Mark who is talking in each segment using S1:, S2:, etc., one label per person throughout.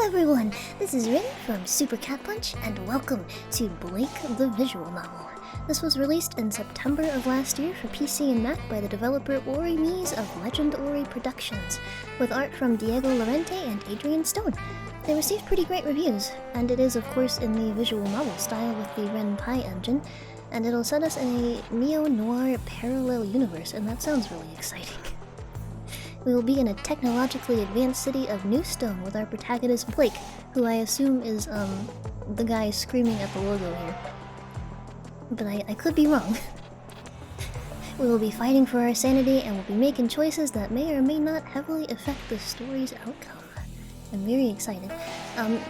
S1: everyone, this is Rin from Super Cat Punch, and welcome to Blake the Visual Novel. This was released in September of last year for PC and Mac by the developer Ori Mees of Legend Ori Productions, with art from Diego Lorente and Adrian Stone. They received pretty great reviews, and it is of course in the visual novel style with the Ren Pi engine, and it'll set us in a neo-noir parallel universe, and that sounds really exciting. We will be in a technologically advanced city of New Stone with our protagonist Blake, who I assume is, the guy screaming at the logo here. But I could be wrong. We will be fighting for our sanity and will be making choices that may or may not heavily affect the story's outcome. I'm very excited.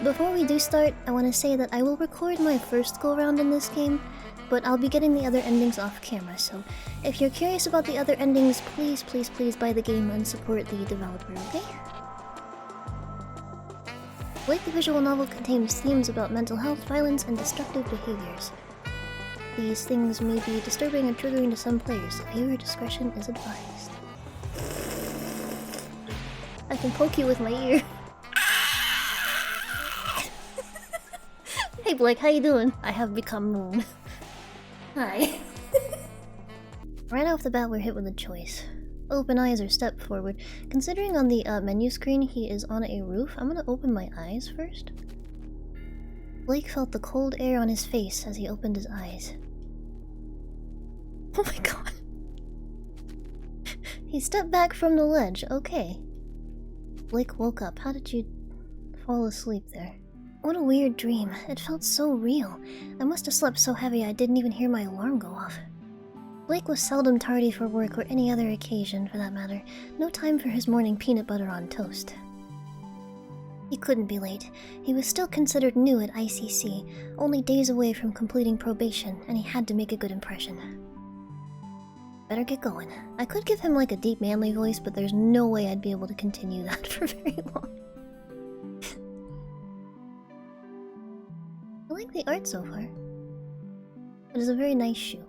S1: Before we do start, I want to say that I will record my first go-around in this game, but I'll be getting the other endings off camera, so if you're curious about the other endings, please buy the game and support the developer, okay? Blake the visual novel contains themes about mental health, violence, and destructive behaviors. These things may be disturbing and triggering to some players, so viewer discretion is advised. I can poke you with my ear. Hey Blake, how you doing? I have become Moon. Hi. Right off the bat, we're hit with a choice. Open eyes or step forward. Considering on the menu screen he is on a roof, I'm gonna open my eyes first. Blake felt the cold air on his face as he opened his eyes. Oh my god. He stepped back from the ledge, okay. Blake woke up. How did you fall asleep there? What a weird dream. It felt so real. I must have slept so heavy I didn't even hear my alarm go off. Blake was seldom tardy for work or any other occasion, for that matter. No time for his morning peanut butter on toast. He couldn't be late. He was still considered new at ICC, only days away from completing probation, and he had to make a good impression. Better get going. I could give him like a deep manly voice, but there's no way I'd be able to continue that for very long. I like the art so far. It is a very nice shoe.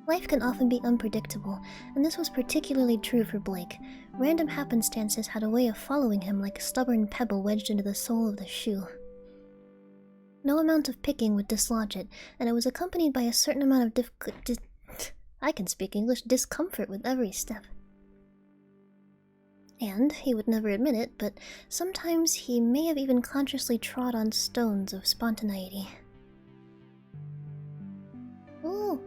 S1: Life can often be unpredictable, and this was particularly true for Blake. Random happenstances had a way of following him like a stubborn pebble wedged into the sole of the shoe. No amount of picking would dislodge it, and it was accompanied by a certain amount of I can speak English, discomfort with every step. And, he would never admit it, but sometimes he may have even consciously trod on stones of spontaneity. Ooh!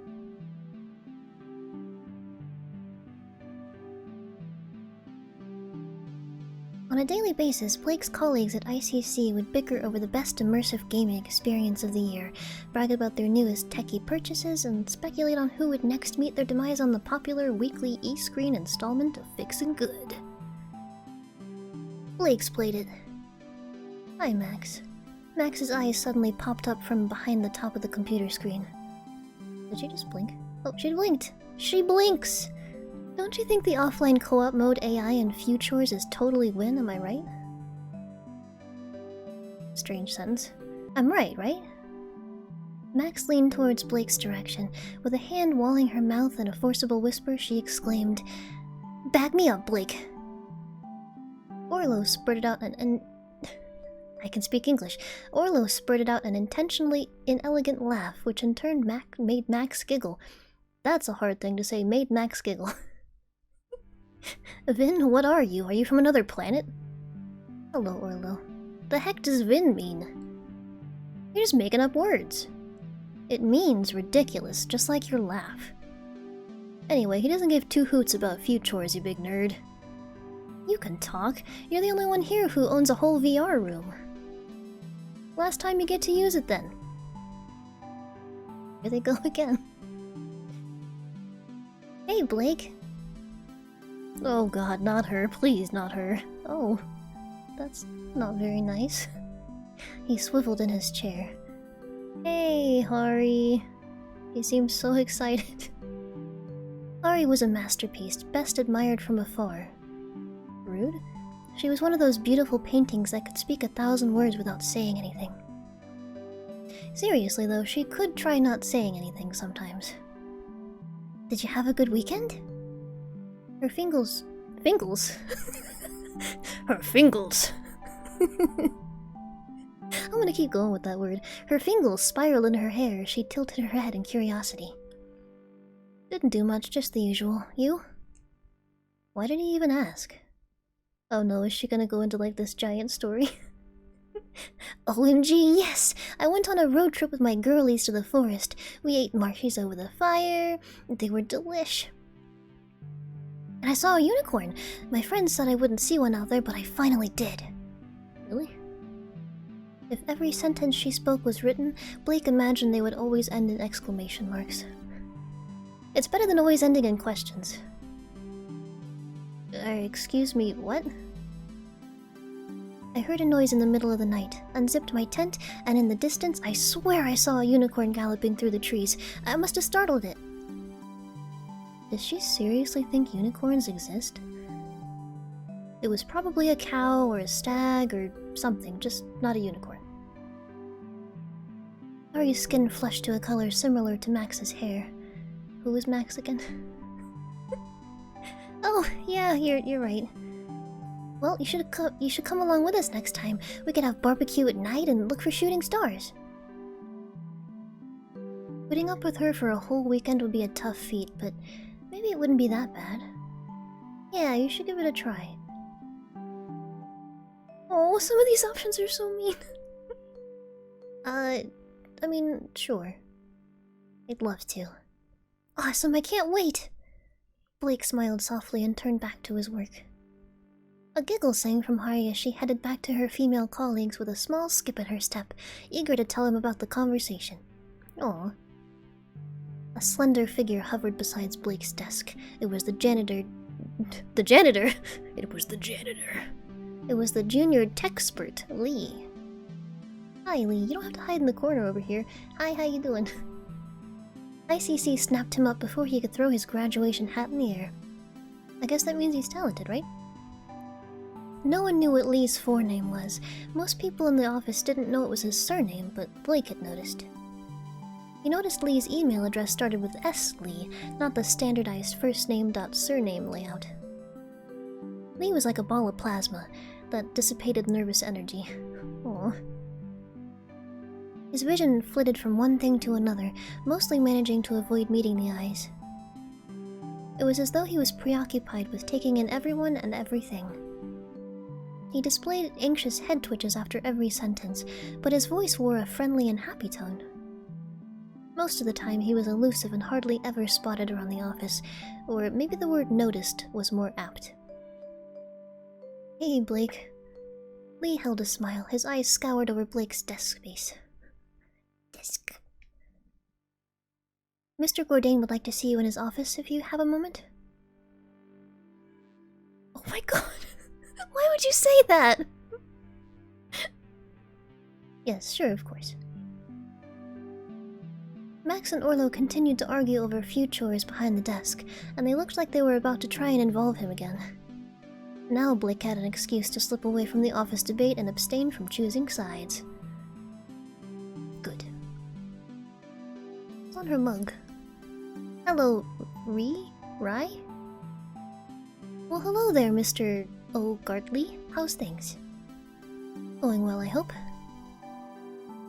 S1: On a daily basis, Blake's colleagues at ICC would bicker over the best immersive gaming experience of the year, brag about their newest techie purchases, and speculate on who would next meet their demise on the popular weekly e-screen installment of Fixin' Good. Blake's played it. Hi, Max. Max's eyes suddenly popped up from behind the top of the computer screen. Did she just blink? Oh, she blinked! She blinks! Don't you think the offline co-op mode AI in Vtubers is totally win, am I right? Strange sentence. I'm right? Max leaned towards Blake's direction. With a hand walling her mouth and a forcible whisper, she exclaimed, "Back me up, Blake!" Orlo spurted out I can speak English. Orlo spurted out an intentionally inelegant laugh, which in turn made Max giggle. That's a hard thing to say, made Max giggle. Vin, what are you? Are you from another planet? Hello, Orlo. The heck does Vin mean? You're just making up words. It means ridiculous, just like your laugh. Anyway, he doesn't give two hoots about Vtubers, you big nerd. You can talk. You're the only one here who owns a whole VR room. Last time you get to use it then. Here they go again. Hey, Blake. Oh god, not her. Please, not her. Oh, that's not very nice. He swiveled in his chair. Hey, Hari. He seemed so excited. Hari was a masterpiece, best admired from afar. Rude? She was one of those beautiful paintings that could speak 1,000 words without saying anything. Seriously though, she could try not saying anything sometimes. Did you have a good weekend? Her fingles... Fingles? Her fingles! I'm gonna keep going with that word. Her fingers spiraled in her hair as she tilted her head in curiosity. Didn't do much, just the usual. You? Why did he even ask? Oh no, is she gonna go into like this giant story? OMG, yes! I went on a road trip with my girlies to the forest. We ate marshies over the fire. They were delish. And I saw a unicorn. My friends said I wouldn't see one out there, but I finally did. Really? If every sentence she spoke was written, Blake imagined they would always end in exclamation marks. It's better than always ending in questions. Excuse me, what? I heard a noise in the middle of the night, unzipped my tent, and in the distance, I swear I saw a unicorn galloping through the trees. I must have startled it. Does she seriously think unicorns exist? It was probably a cow or a stag or something, just not a unicorn. Ari's skin flushed to a color similar to Max's hair. Who is Max again? Oh, yeah, you're right. Well, you should come along with us next time. We could have barbecue at night and look for shooting stars. Putting up with her for a whole weekend would be a tough feat, but maybe it wouldn't be that bad. Yeah, you should give it a try. Oh, some of these options are so mean. I mean, sure. I'd love to. Awesome, I can't wait! Blake smiled softly and turned back to his work. A giggle sang from Hari as she headed back to her female colleagues with a small skip in her step, eager to tell him about the conversation. Aw. A slender figure hovered beside Blake's desk. It was the janitor... The janitor? It was the janitor. It was the junior techspert, Lee. Hi, Lee. You don't have to hide in the corner over here. Hi, how you doing? ICC snapped him up before he could throw his graduation hat in the air. I guess that means he's talented, right? No one knew what Lee's forename was. Most people in the office didn't know it was his surname, but Blake had noticed. He noticed Lee's email address started with S. Lee, not the standardized first-name.surname layout. Lee was like a ball of plasma that dissipated nervous energy. Aww. His vision flitted from one thing to another, mostly managing to avoid meeting the eyes. It was as though he was preoccupied with taking in everyone and everything. He displayed anxious head twitches after every sentence, but his voice wore a friendly and happy tone. Most of the time he was elusive and hardly ever spotted around the office, or maybe the word noticed was more apt. Hey, Blake. Lee held a smile, his eyes scoured over Blake's desk space. Desk. Mr. Bourdain would like to see you in his office if you have a moment. Oh my god! Why would you say that? Yes, sure, of course. Max and Orlo continued to argue over a few chores behind the desk, and they looked like they were about to try and involve him again. Now Blake had an excuse to slip away from the office debate and abstain from choosing sides. Good. It's on her mug. Hello, Rai? Well, hello there, Mr. O'Gartley. How's things? Going well, I hope.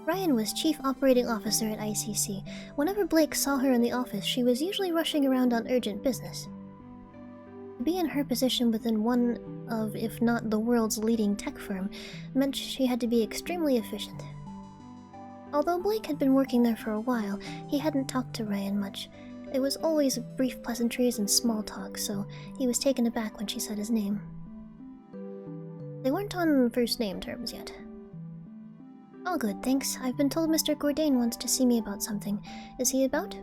S1: Ryan was Chief Operating Officer at ICC. Whenever Blake saw her in the office, she was usually rushing around on urgent business. To be in her position within one of, if not the world's leading tech firm, meant she had to be extremely efficient. Although Blake had been working there for a while, he hadn't talked to Ryan much. It was always brief pleasantries and small talk, so he was taken aback when she said his name. They weren't on first-name terms yet. All good, thanks. I've been told Mr. Bourdain wants to see me about something. Is he about?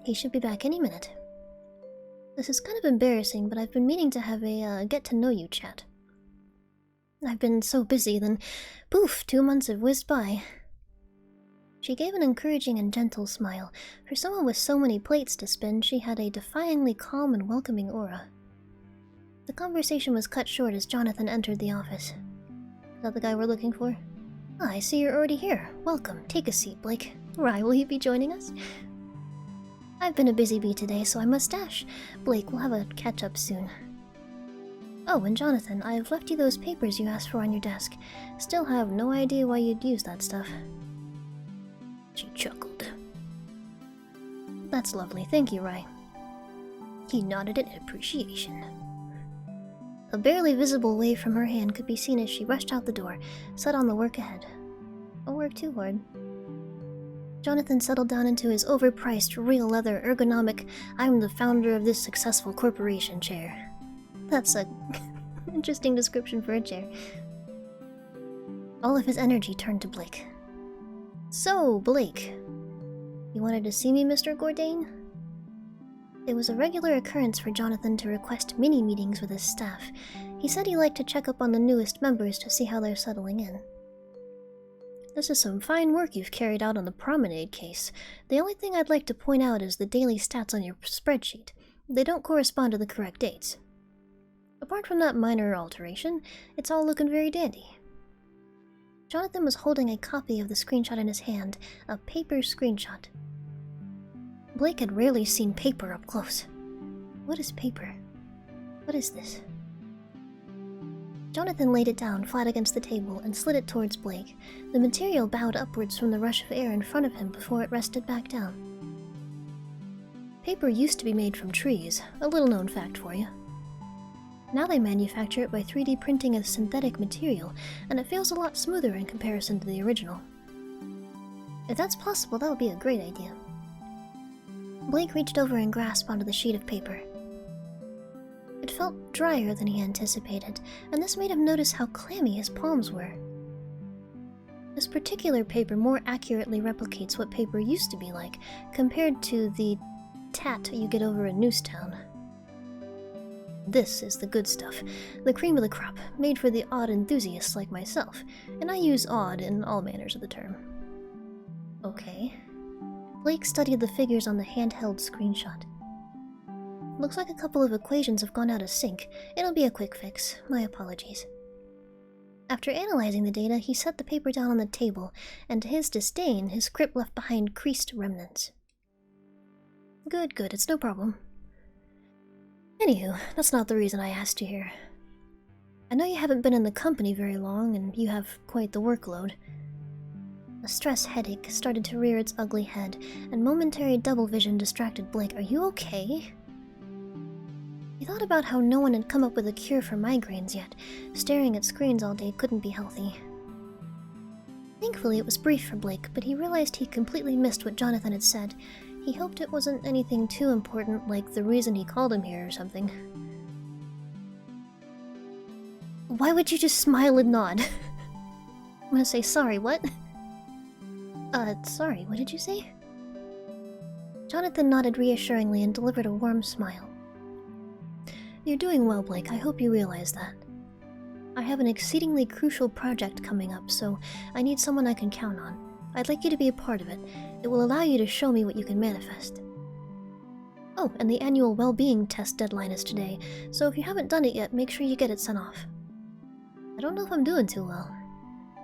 S1: He should be back any minute. This is kind of embarrassing, but I've been meaning to have a get-to-know-you chat. I've been so busy, then poof, 2 months have whizzed by. She gave an encouraging and gentle smile. For someone with so many plates to spin, she had a defyingly calm and welcoming aura. The conversation was cut short as Jonathan entered the office. Is that the guy we're looking for? Ah, I see you're already here. Welcome. Take a seat, Blake. Rai, will you be joining us? I've been a busy bee today, so I must dash. Blake, we'll have a catch-up soon. Oh, and Jonathan, I've left you those papers you asked for on your desk. Still have no idea why you'd use that stuff. She chuckled. That's lovely, thank you, Rai. He nodded in appreciation. A barely visible wave from her hand could be seen as she rushed out the door, set on the work ahead. Don't work too hard. Jonathan settled down into his overpriced, real leather, ergonomic, I'm the founder of this successful corporation chair. That's a interesting description for a chair. All of his energy turned to Blake. So, Blake, you wanted to see me, Mr. Gourdain? It was a regular occurrence for Jonathan to request mini-meetings with his staff. He said he liked to check up on the newest members to see how they're settling in. This is some fine work you've carried out on the Promenade case. The only thing I'd like to point out is the daily stats on your spreadsheet. They don't correspond to the correct dates. Apart from that minor alteration, it's all looking very dandy. Jonathan was holding a copy of the screenshot in his hand, a paper screenshot. Blake had rarely seen paper up close. What is paper? What is this? Jonathan laid it down flat against the table and slid it towards Blake. The material bowed upwards from the rush of air in front of him before it rested back down. Paper used to be made from trees, a little-known fact for you. Now they manufacture it by 3D printing a synthetic material, and it feels a lot smoother in comparison to the original. If that's possible, that would be a great idea. Blake reached over and grasped onto the sheet of paper. It felt drier than he anticipated, and this made him notice how clammy his palms were. This particular paper more accurately replicates what paper used to be like, compared to the tat you get over in Newstown. This is the good stuff, the cream of the crop, made for the odd enthusiasts like myself, and I use odd in all manners of the term. Okay. Blake studied the figures on the handheld screenshot. Looks like a couple of equations have gone out of sync. It'll be a quick fix. My apologies. After analyzing the data, he set the paper down on the table, and to his disdain, his script left behind creased remnants. Good, it's no problem. Anywho, that's not the reason I asked you here. I know you haven't been in the company very long, and you have quite the workload. A stress headache started to rear its ugly head, and momentary double vision distracted Blake. Are you okay? He thought about how no one had come up with a cure for migraines yet. Staring at screens all day couldn't be healthy. Thankfully, it was brief for Blake, but he realized he completely missed what Jonathan had said. He hoped it wasn't anything too important, like the reason he called him here or something. Why would you just smile and nod? I'm gonna say sorry, what? Sorry, what did you say? Jonathan nodded reassuringly and delivered a warm smile. You're doing well, Blake. I hope you realize that. I have an exceedingly crucial project coming up, so I need someone I can count on. I'd like you to be a part of it. It will allow you to show me what you can manifest. Oh, and the annual well-being test deadline is today, so if you haven't done it yet, make sure you get it sent off. I don't know if I'm doing too well.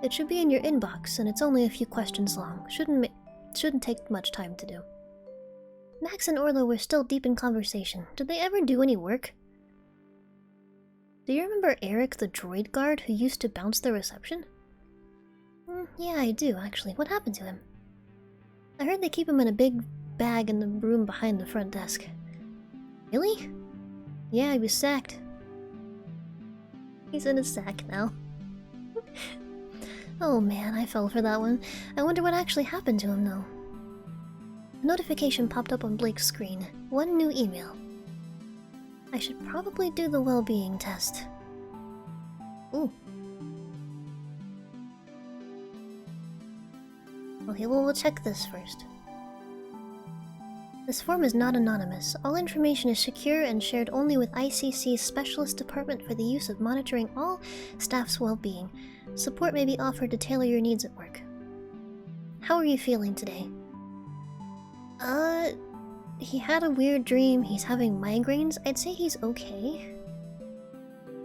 S1: It should be in your inbox, and it's only a few questions long. Shouldn't take much time to do. Max and Orlo were still deep in conversation. Did they ever do any work? Do you remember Eric, the droid guard, who used to bounce the reception? Yeah, I do, actually. What happened to him? I heard they keep him in a big bag in the room behind the front desk. Really? Yeah, he was sacked. He's in a sack now. Oh man, I fell for that one. I wonder what actually happened to him, though. A notification popped up on Blake's screen. One new email. I should probably do the well-being test. Ooh. Okay, well, we'll check this first. This form is not anonymous. All information is secure and shared only with ICC's Specialist Department for the use of monitoring all staff's well-being. Support may be offered to tailor your needs at work. How are you feeling today? He had a weird dream. He's having migraines. I'd say he's okay.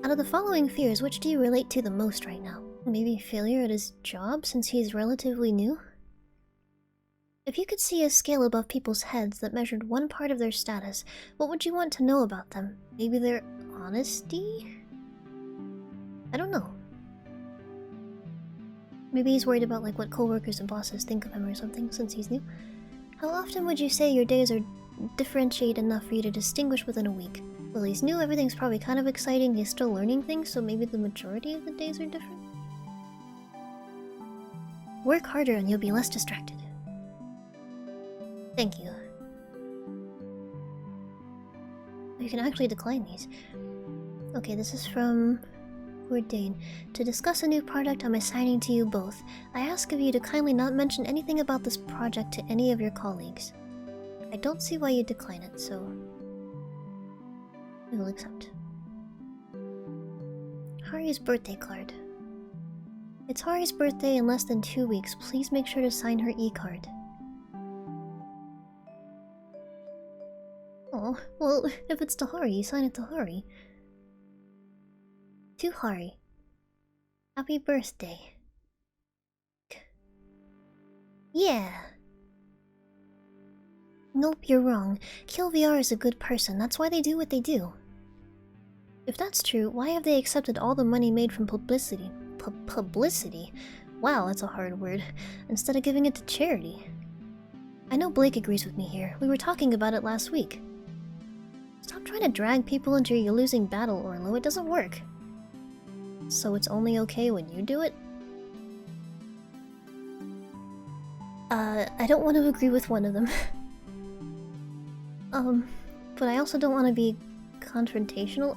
S1: Out of the following fears, which do you relate to the most right now? Maybe failure at his job, since he's relatively new? If you could see a scale above people's heads that measured one part of their status, what would you want to know about them? Maybe their honesty? I don't know. Maybe he's worried about like what coworkers and bosses think of him or something, since he's new. How often would you say your days are differentiate enough for you to distinguish within a week? Well, he's new, everything's probably kind of exciting, he's still learning things, so maybe the majority of the days are different? Work harder and you'll be less distracted. Thank you. You can actually decline these. Okay, this is from Dane. To discuss a new project I'm assigning to you both, I ask of you to kindly not mention anything about this project to any of your colleagues. I don't see why you decline it, so we will accept. Hari's birthday card. It's Hari's birthday in less than 2 weeks. Please make sure to sign her e-card. Oh, well, if it's to Hari, sign it to Hari. To Hari. Happy birthday. Yeah. Nope, you're wrong. KillVR is a good person, that's why they do what they do. If that's true, why have they accepted all the money made from publicity? Publicity? Wow, that's a hard word. Instead of giving it to charity. I know Blake agrees with me here. We were talking about it last week. Stop trying to drag people into your losing battle, Orlo. It doesn't work. So it's only okay when you do it? I don't want to agree with one of them. But I also don't want to be confrontational.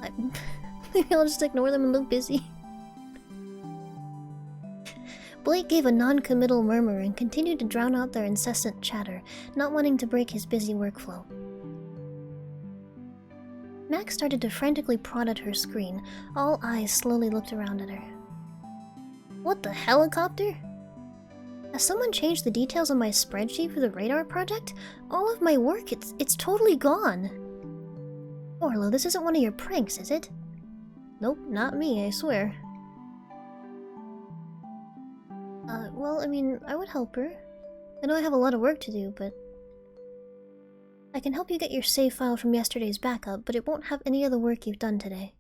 S1: Maybe I'll just ignore them and look busy. Blake gave a non-committal murmur and continued to drown out their incessant chatter, not wanting to break his busy workflow. Max started to frantically prod at her screen. All eyes slowly looked around at her. What the helicopter? Has someone changed the details on my spreadsheet for the radar project? All of my work, it's totally gone. Orlo, this isn't one of your pranks, is it? Nope, not me, I swear. Well, I mean, I would help her. I know I have a lot of work to do, but I can help you get your save file from yesterday's backup, but it won't have any of the work you've done today.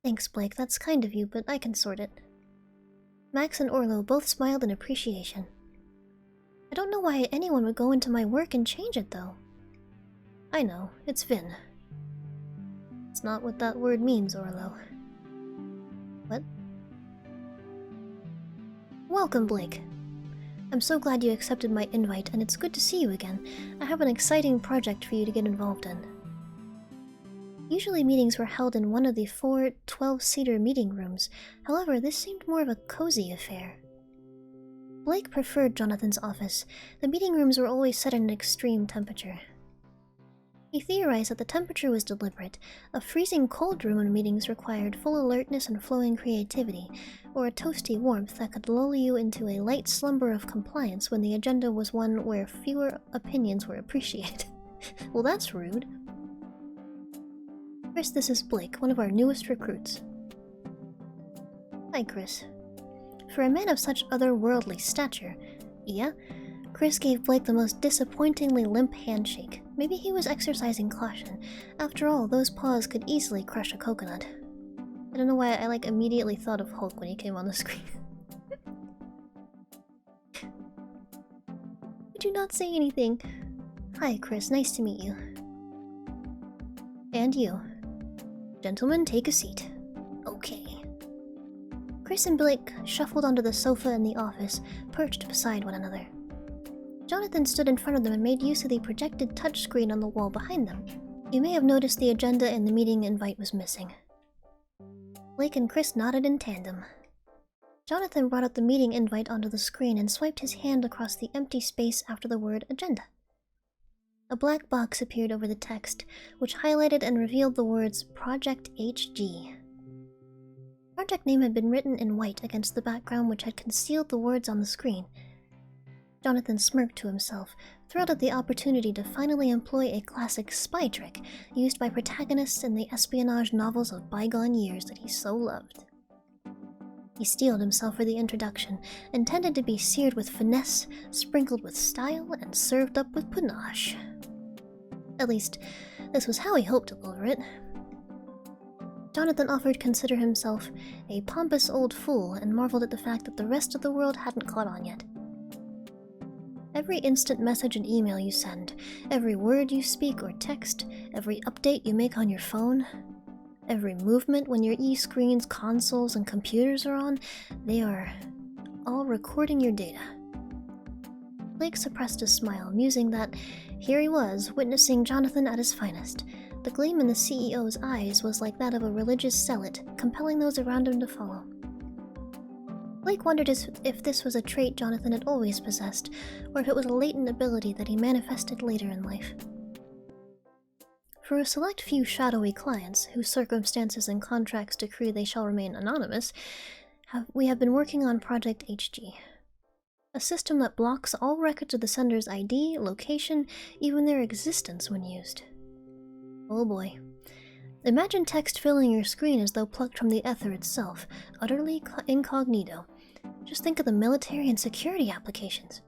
S1: Thanks, Blake, that's kind of you, but I can sort it. Max and Orlo both smiled in appreciation. I don't know why anyone would go into my work and change it, though. I know, it's Vin. It's not what that word means, Orlo. What? Welcome, Blake. I'm so glad you accepted my invite, and it's good to see you again. I have an exciting project for you to get involved in. Usually meetings were held in one of the 4 12-seater meeting rooms. However, this seemed more of a cozy affair. Blake preferred Jonathan's office. The meeting rooms were always set at an extreme temperature. He theorized that the temperature was deliberate. A freezing cold room in meetings required full alertness and flowing creativity, or a toasty warmth that could lull you into a light slumber of compliance when the agenda was one where fewer opinions were appreciated. Well, that's rude. Chris, this is Blake, one of our newest recruits. Hi, Chris. For a man of such otherworldly stature, yeah, Chris gave Blake the most disappointingly limp handshake. Maybe he was exercising caution. After all, those paws could easily crush a coconut. I don't know why I immediately thought of Hulk when he came on the screen. Would you not say anything? Hi, Chris. Nice to meet you. And you. Gentlemen, take a seat. Okay. Chris and Blake shuffled onto the sofa in the office, perched beside one another. Jonathan stood in front of them and made use of the projected touchscreen on the wall behind them. You may have noticed the agenda in the meeting invite was missing. Blake and Chris nodded in tandem. Jonathan brought up the meeting invite onto the screen and swiped his hand across the empty space after the word agenda. A black box appeared over the text, which highlighted and revealed the words Project HG. Project name had been written in white against the background which had concealed the words on the screen. Jonathan smirked to himself, thrilled at the opportunity to finally employ a classic spy trick used by protagonists in the espionage novels of bygone years that he so loved. He steeled himself for the introduction, intended to be seared with finesse, sprinkled with style, and served up with panache. At least, this was how he hoped to deliver it. Jonathan offered to consider himself a pompous old fool and marveled at the fact that the rest of the world hadn't caught on yet. Every instant message and email you send, every word you speak or text, every update you make on your phone, every movement when your e-screens, consoles, and computers are on, they are all recording your data. Blake suppressed a smile, musing that here he was, witnessing Jonathan at his finest. The gleam in the CEO's eyes was like that of a religious zealot, compelling those around him to follow. Blake wondered if this was a trait Jonathan had always possessed, or if it was a latent ability that he manifested later in life. For a select few shadowy clients, whose circumstances and contracts decree they shall remain anonymous, we have been working on Project HG. A system that blocks all records of the sender's ID, location, even their existence when used. Oh boy. Imagine text filling your screen as though plucked from the ether itself, utterly incognito. Just think of the military and security applications.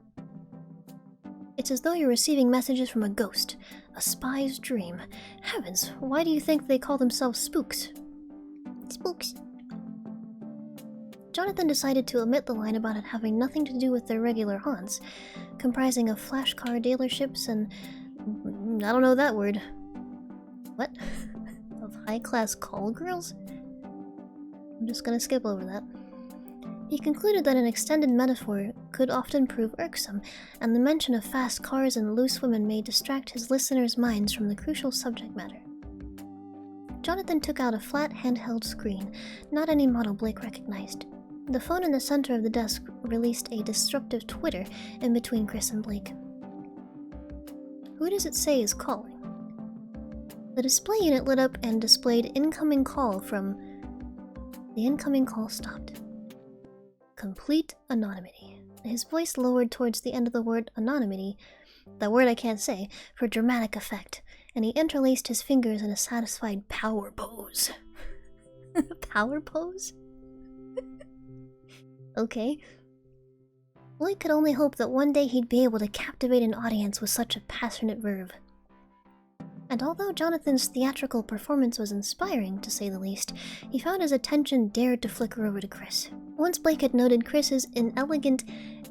S1: It's as though you're receiving messages from a ghost, a spy's dream. Heavens, why do you think they call themselves spooks? Spooks. Jonathan decided to omit the line about it having nothing to do with their regular haunts, comprising of flash car dealerships and... I don't know that word. What? Of high-class call girls? I'm just gonna skip over that. He concluded that an extended metaphor could often prove irksome, and the mention of fast cars and loose women may distract his listeners' minds from the crucial subject matter. Jonathan took out a flat handheld screen, not any model Blake recognized. The phone in the center of the desk released a disruptive twitter in between Chris and Blake. Who does it say is calling? The display unit lit up and displayed incoming call from... The incoming call stopped. Complete anonymity. His voice lowered towards the end of the word anonymity, that word I can't say, for dramatic effect, and he interlaced his fingers in a satisfied power pose. Power pose? Okay. Blake could only hope that one day he'd be able to captivate an audience with such a passionate verve. And although Jonathan's theatrical performance was inspiring, to say the least, he found his attention dared to flicker over to Chris. Once Blake had noted Chris's inelegant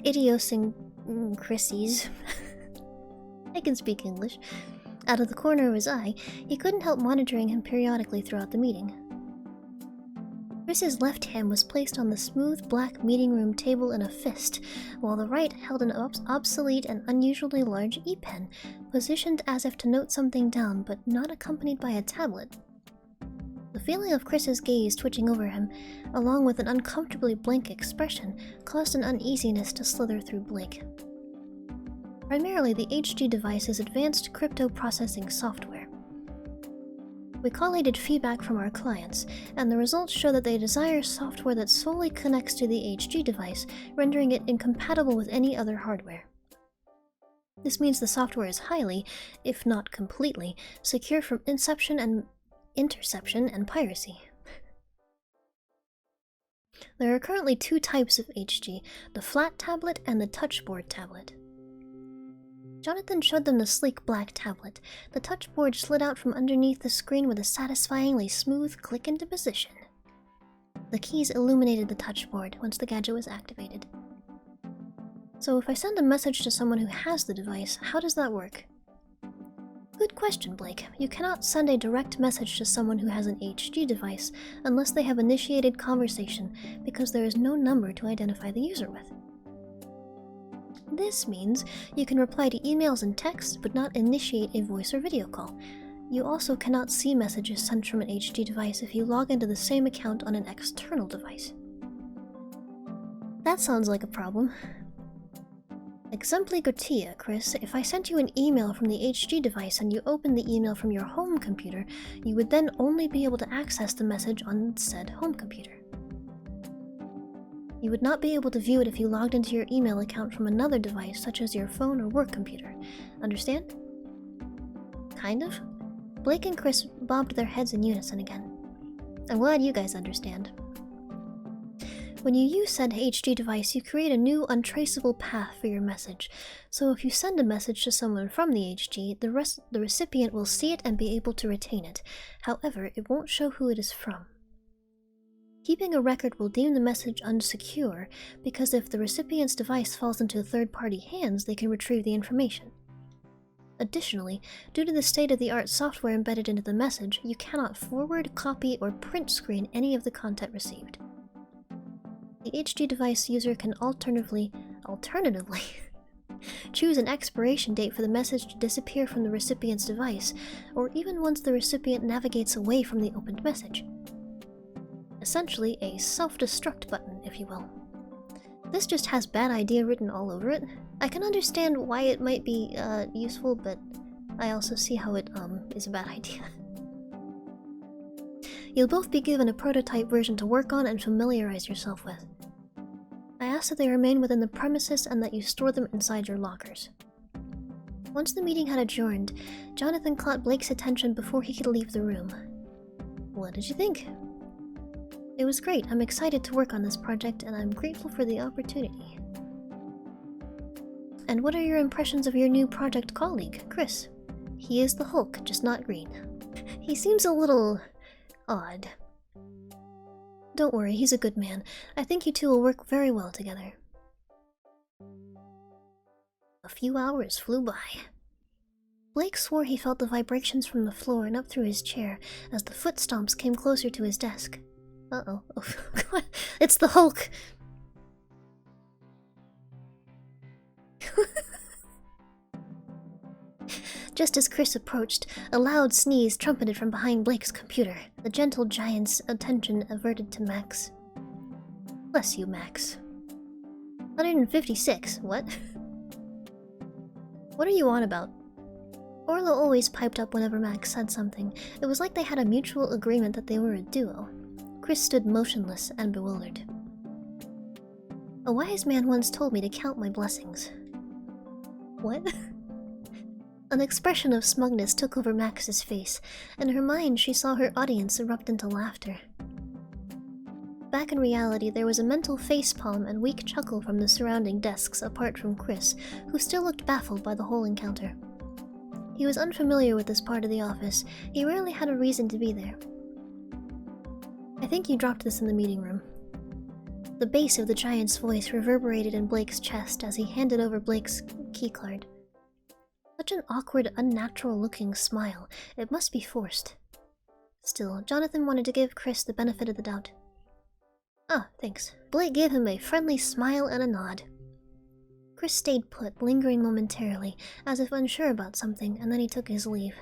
S1: idiosyncrasies I can speak English. Out of the corner of his eye, he couldn't help monitoring him periodically throughout the meeting. Chris's left hand was placed on the smooth black meeting room table in a fist, while the right held an obsolete and unusually large e-pen, positioned as if to note something down but not accompanied by a tablet. The feeling of Chris's gaze twitching over him, along with an uncomfortably blank expression, caused an uneasiness to slither through Blake. Primarily, the HG device is advanced crypto processing software. We collated feedback from our clients, and the results show that they desire software that solely connects to the HG device, rendering it incompatible with any other hardware. This means the software is highly, if not completely, secure from interception and piracy. There are currently two types of HG, the flat tablet and the touchboard tablet. Jonathan showed them the sleek black tablet. The touchboard slid out from underneath the screen with a satisfyingly smooth click into position. The keys illuminated the touchboard once the gadget was activated. So if I send a message to someone who has the device, how does that work? Good question, Blake. You cannot send a direct message to someone who has an HG device unless they have initiated conversation, because there is no number to identify the user with. This means you can reply to emails and texts, but not initiate a voice or video call. You also cannot see messages sent from an HG device if you log into the same account on an external device. That sounds like a problem. Exempligatia, Chris, if I sent you an email from the HG device and you opened the email from your home computer, you would then only be able to access the message on said home computer. You would not be able to view it if you logged into your email account from another device, such as your phone or work computer. Understand? Kind of? Blake and Chris bobbed their heads in unison again. I'm glad you guys understand. When you use said HD device, you create a new untraceable path for your message. So if you send a message to someone from the HG, the recipient will see it and be able to retain it. However, it won't show who it is from. Keeping a record will deem the message unsecure, because if the recipient's device falls into third-party hands, they can retrieve the information. Additionally, due to the state-of-the-art software embedded into the message, you cannot forward, copy, or print screen any of the content received. The HD device user can alternatively choose an expiration date for the message to disappear from the recipient's device, or even once the recipient navigates away from the opened message. Essentially, a self-destruct button, if you will. This just has bad idea written all over it. I can understand why it might be useful, but I also see how it is a bad idea. You'll both be given a prototype version to work on and familiarize yourself with. I ask that they remain within the premises and that you store them inside your lockers. Once the meeting had adjourned, Jonathan caught Blake's attention before he could leave the room. What did you think? It was great. I'm excited to work on this project, and I'm grateful for the opportunity. And what are your impressions of your new project colleague, Chris? He is the Hulk, just not green. He seems a little odd. Don't worry, he's a good man. I think you two will work very well together. A few hours flew by. Blake swore he felt the vibrations from the floor and up through his chair as the foot stomps came closer to his desk. Uh-oh. Oh, it's the Hulk! Just as Chris approached, a loud sneeze trumpeted from behind Blake's computer. The gentle giant's attention averted to Max. Bless you, Max. 156, what? What are you on about? Orla always piped up whenever Max said something. It was like they had a mutual agreement that they were a duo. Chris stood motionless and bewildered. A wise man once told me to count my blessings. What? An expression of smugness took over Max's face. In her mind, she saw her audience erupt into laughter. Back in reality, there was a mental facepalm and weak chuckle from the surrounding desks apart from Chris, who still looked baffled by the whole encounter. He was unfamiliar with this part of the office. He rarely had a reason to be there. I think you dropped this in the meeting room. The bass of the giant's voice reverberated in Blake's chest as he handed over Blake's keycard. Such an awkward, unnatural-looking smile. It must be forced. Still, Jonathan wanted to give Chris the benefit of the doubt. Ah, thanks. Blake gave him a friendly smile and a nod. Chris stayed put, lingering momentarily, as if unsure about something, and then he took his leave.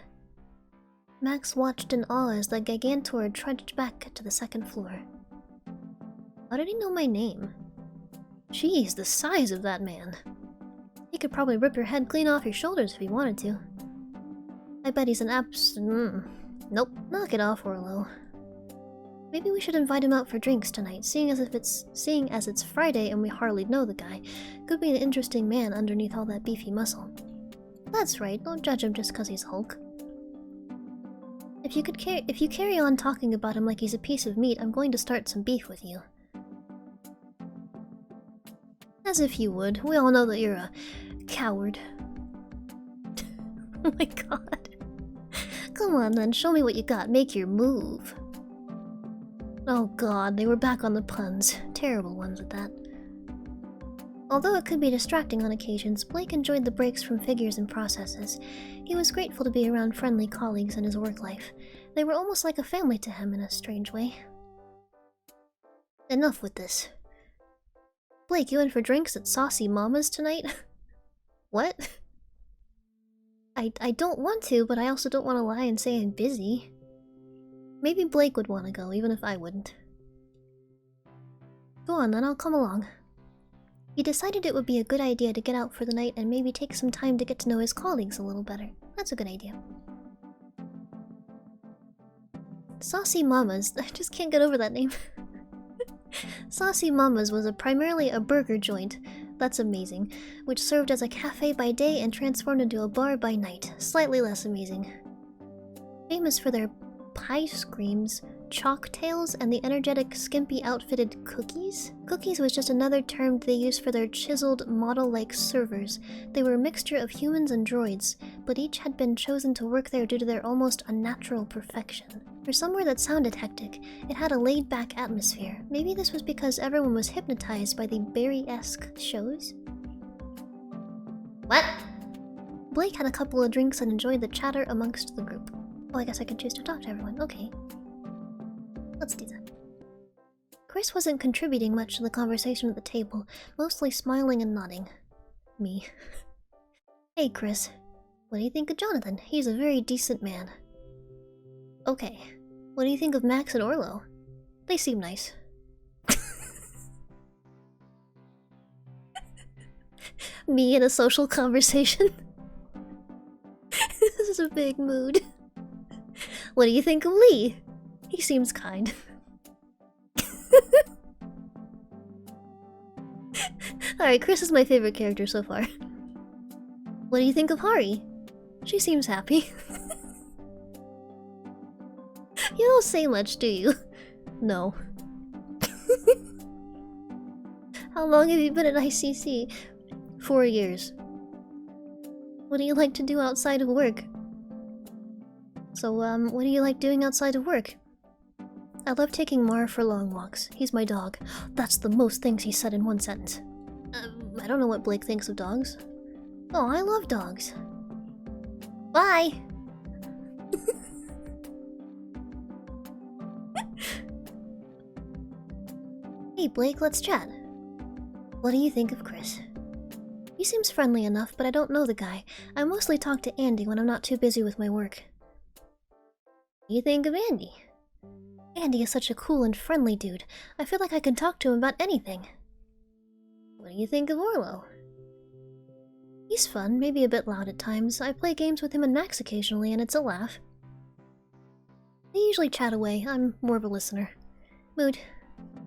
S1: Max watched in awe as the Gigantor trudged back to the second floor. How did he know my name? Jeez, the size of that man. He could probably rip your head clean off your shoulders if he wanted to. I bet he's an Nope, knock it off, Orlo. Maybe we should invite him out for drinks tonight, seeing as it's Friday and we hardly know the guy. Could be an interesting man underneath all that beefy muscle. That's right, don't judge him just cause he's Hulk. If you carry on talking about him like he's a piece of meat, I'm going to start some beef with you. As if you would. We all know that you're a coward. Oh my god. Come on then, show me what you got. Make your move. Oh god, they were back on the puns. Terrible ones at that. Although it could be distracting on occasions, Blake enjoyed the breaks from figures and processes. He was grateful to be around friendly colleagues in his work life. They were almost like a family to him in a strange way. Enough with this. Blake, you in for drinks at Saucy Mama's tonight? What? I don't want to, but I also don't want to lie and say I'm busy. Maybe Blake would want to go, even if I wouldn't. Go on then, I'll come along. He decided it would be a good idea to get out for the night and maybe take some time to get to know his colleagues a little better. That's a good idea. Saucy Mama's, I just can't get over that name. Saucy Mama's was primarily a burger joint, that's amazing, which served as a cafe by day and transformed into a bar by night, slightly less amazing. Famous for their pie screams, Chalktails and the energetic, skimpy-outfitted Cookies? Cookies was just another term they used for their chiseled, model-like servers. They were a mixture of humans and droids, but each had been chosen to work there due to their almost unnatural perfection. For somewhere that sounded hectic, it had a laid-back atmosphere. Maybe this was because everyone was hypnotized by the Barry-esque shows? What? Blake had a couple of drinks and enjoyed the chatter amongst the group. Oh, I guess I can choose to talk to everyone. Okay. Let's do that. Chris wasn't contributing much to the conversation at the table, mostly smiling and nodding. Me. Hey, Chris. What do you think of Jonathan? He's a very decent man. Okay. What do you think of Max and Orlo? They seem nice. Me in a social conversation? This is a big mood. What do you think of Lee? He seems kind. Alright, Chris is my favorite character so far. What do you think of Hari? She seems happy. You don't say much, do you? No. How long have you been at ICC? 4 years. What do you like to do outside of work? So, what do you like doing outside of work? I love taking Mara for long walks. He's my dog. That's the most things he said in one sentence. I don't know what Blake thinks of dogs. Oh, I love dogs. Bye! Hey Blake, let's chat. What do you think of Chris? He seems friendly enough, but I don't know the guy. I mostly talk to Andy when I'm not too busy with my work. What do you think of Andy? Andy is such a cool and friendly dude. I feel like I can talk to him about anything. What do you think of Orlo? He's fun, maybe a bit loud at times. I play games with him and Max occasionally, and it's a laugh. They usually chat away. I'm more of a listener. Mood.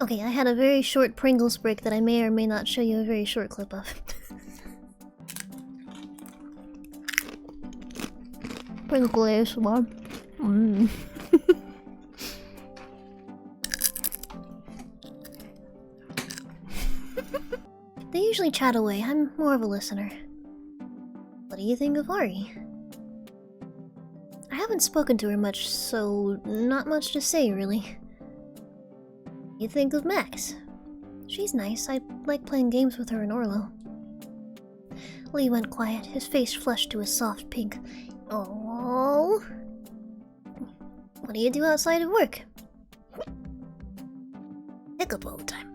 S1: Okay, I had a very short Pringles break that I may or may not show you a very short clip of. Pringles ASMR. They usually chat away. I'm more of a listener. What do you think of Ari? I haven't spoken to her much, so not much to say, really. What do you think of Max? She's nice. I like playing games with her and Orlo. Lee went quiet, his face flushed to a soft pink. Oh. What do you do outside of work? Hiccup all the time.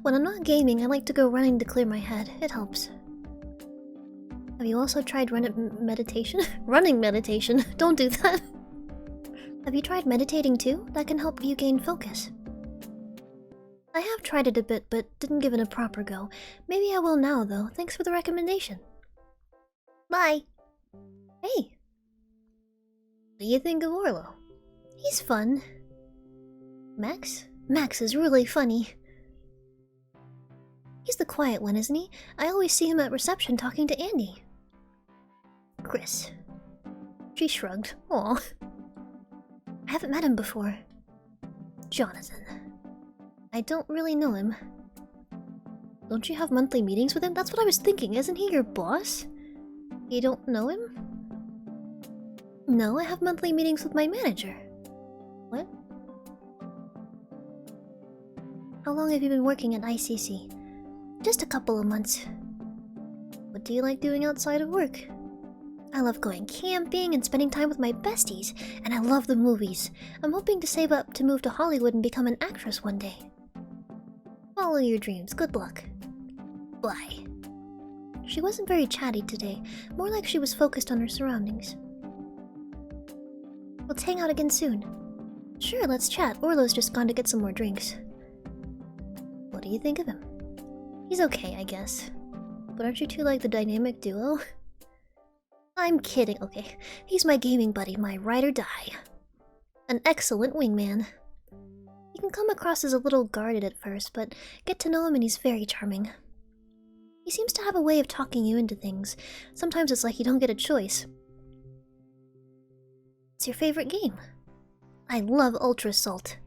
S1: When I'm not gaming, I like to go running to clear my head. It helps. Have you also tried meditation? Running meditation? Don't do that. Have you tried meditating too? That can help you gain focus. I have tried it a bit, but didn't give it a proper go. Maybe I will now, though. Thanks for the recommendation. Bye. Hey. What do you think of Orlo? He's fun. Max? Max is really funny. He's the quiet one, isn't he? I always see him at reception talking to Andy. Chris. She shrugged. Aw. I haven't met him before. Jonathan. I don't really know him. Don't you have monthly meetings with him? That's what I was thinking. Isn't he your boss? You don't know him? No, I have monthly meetings with my manager. What? How long have you been working at ICC? Just a couple of months. What do you like doing outside of work? I love going camping and spending time with my besties, and I love the movies. I'm hoping to save up to move to Hollywood and become an actress one day. Follow your dreams. Good luck. Bye. She wasn't very chatty today, more like she was focused on her surroundings. Let's hang out again soon. Sure, let's chat. Orlo's just gone to get some more drinks. What do you think of him? He's okay, I guess. But aren't you two like the dynamic duo? I'm kidding, okay. He's my gaming buddy, my ride or die. An excellent wingman. He can come across as a little guarded at first, but get to know him and he's very charming. He seems to have a way of talking you into things. Sometimes it's like you don't get a choice. What's your favorite game? I love Ultra Salt.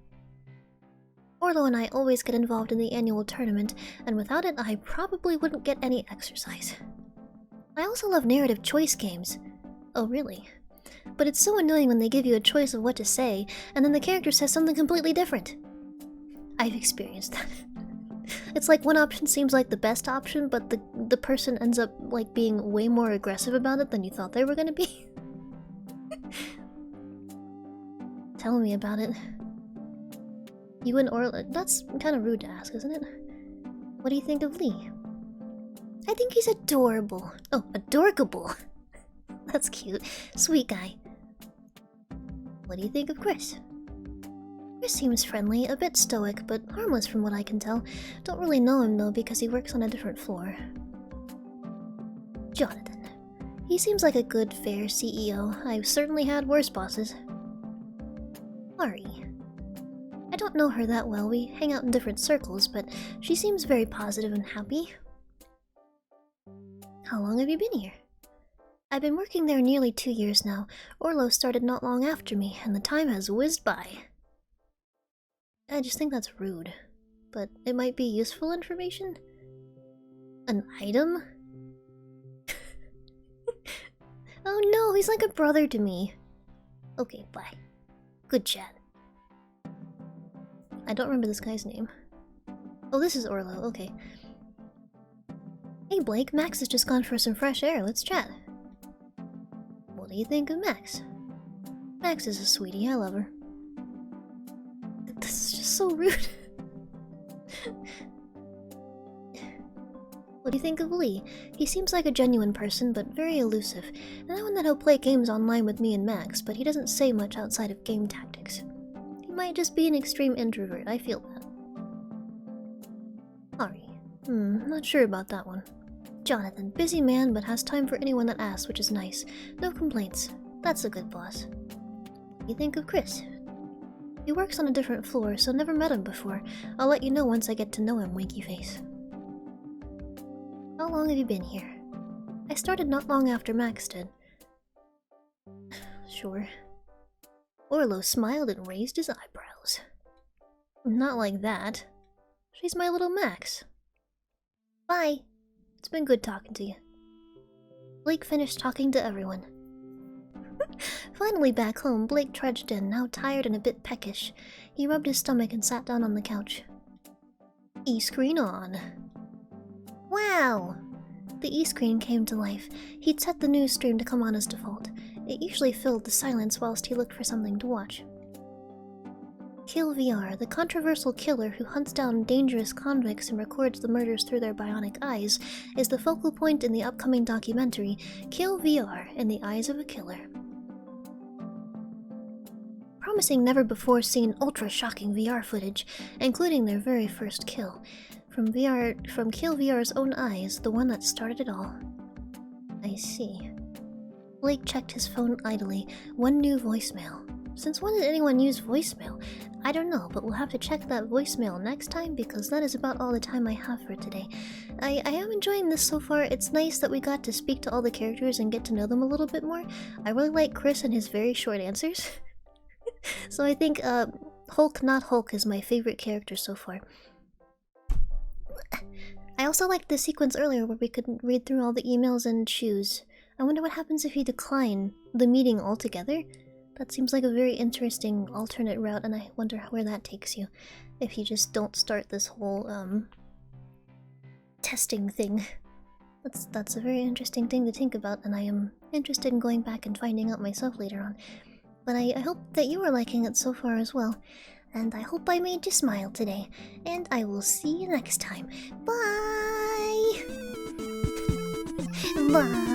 S1: Orlo and I always get involved in the annual tournament, and without it, I probably wouldn't get any exercise. I also love narrative choice games. Oh, really? But it's so annoying when they give you a choice of what to say, and then the character says something completely different. I've experienced that. It's like one option seems like the best option, but the person ends up like being way more aggressive about it than you thought they were gonna be. Tell me about it. You and Orla— that's kind of rude to ask, isn't it? What do you think of Lee? I think he's adorable. Oh, adorkable. That's cute. Sweet guy. What do you think of Chris? Chris seems friendly, a bit stoic, but harmless from what I can tell. Don't really know him though because he works on a different floor. Jonathan. He seems like a good, fair CEO. I've certainly had worse bosses. Ari. I don't know her that well. We hang out in different circles, but she seems very positive and happy. How long have you been here? I've been working there nearly 2 years now. Orlo started not long after me, and the time has whizzed by. I just think that's rude. But it might be useful information? An item? Oh no, he's like a brother to me. Okay, bye. Good chat. I don't remember this guy's name. Oh, this is Orlo, okay. Hey Blake, Max has just gone for some fresh air, let's chat. What do you think of Max? Max is a sweetie, I love her. This is just so rude. What do you think of Lee? He seems like a genuine person, but very elusive. Now and then he'll play games online with me and Max, but he doesn't say much outside of game tactics. He might just be an extreme introvert, I feel that. Ari. Not sure about that one. Jonathan, busy man, but has time for anyone that asks, which is nice. No complaints. That's a good boss. What do you think of Chris? He works on a different floor, so never met him before. I'll let you know once I get to know him, winky face. How long have you been here? I started not long after Max did. Sure. Orlo smiled and raised his eyebrows. Not like that. She's my little Max. Bye. It's been good talking to you. Blake finished talking to everyone. Finally back home, Blake trudged in, now tired and a bit peckish. He rubbed his stomach and sat down on the couch. E-screen on. Wow! The E-screen came to life. He'd set the news stream to come on as default. It usually filled the silence whilst he looked for something to watch. Kill VR, the controversial killer who hunts down dangerous convicts and records the murders through their bionic eyes, is the focal point in the upcoming documentary, Kill VR in the Eyes of a Killer. Promising never-before-seen ultra-shocking VR footage, including their very first kill, from Kill VR's own eyes, the one that started it all. I see. Blake checked his phone idly. One new voicemail. Since when did anyone use voicemail? I don't know, but we'll have to check that voicemail next time because that is about all the time I have for today. I am enjoying this so far. It's nice that we got to speak to all the characters and get to know them a little bit more. I really like Chris and his very short answers. So I think Hulk Not Hulk is my favorite character so far. I also liked the sequence earlier where we could read through all the emails and choose. I wonder what happens if you decline the meeting altogether. That seems like a very interesting alternate route, and I wonder where that takes you. If you just don't start this whole, testing thing. That's a very interesting thing to think about, and I am interested in going back and finding out myself later on. But I hope that you are liking it so far as well. And I hope I made you smile today. And I will see you next time. Bye! Bye!